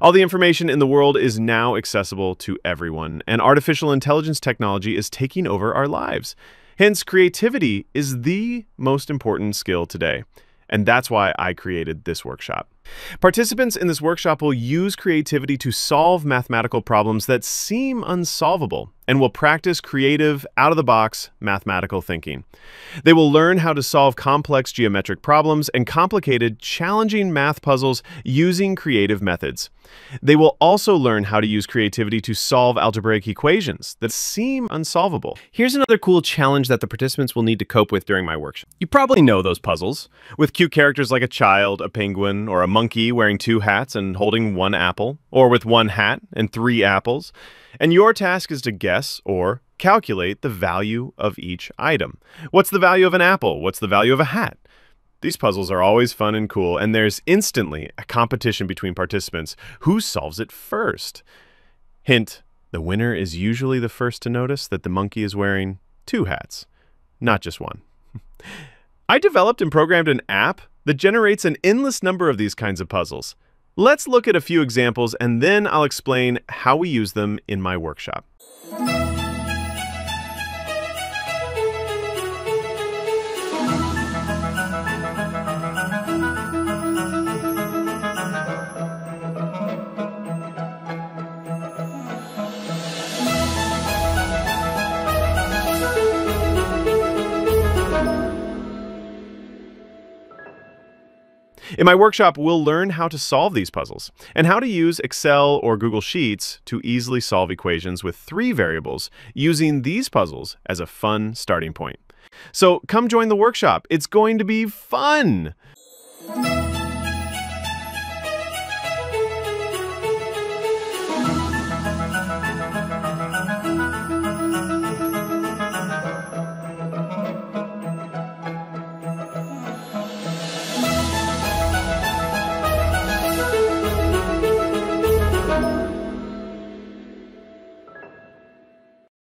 All the information in the world is now accessible to everyone, and artificial intelligence technology is taking over our lives. Hence, creativity is the most important skill today. And that's why I created this workshop. Participants in this workshop will use creativity to solve mathematical problems that seem unsolvable and will practice creative, out-of-the-box mathematical thinking. They will learn how to solve complex geometric problems and complicated, challenging math puzzles using creative methods. They will also learn how to use creativity to solve algebraic equations that seem unsolvable. Here's another cool challenge that the participants will need to cope with during my workshop. You probably know those puzzles, with cute characters like a child, a penguin, or a monkey wearing 2 hats and holding 1 apple, or with 1 hat and 3 apples. And your task is to guess or calculate the value of each item. What's the value of an apple? What's the value of a hat? These puzzles are always fun and cool, and there's instantly a competition between participants who solves it first. Hint, the winner is usually the first to notice that the monkey is wearing 2 hats, not just 1. I developed and programmed an app that generates an endless number of these kinds of puzzles. Let's look at a few examples, and then I'll explain how we use them in my workshop. In my workshop, we'll learn how to solve these puzzles and how to use Excel or Google Sheets to easily solve equations with 3 variables using these puzzles as a fun starting point. So come join the workshop. It's going to be fun!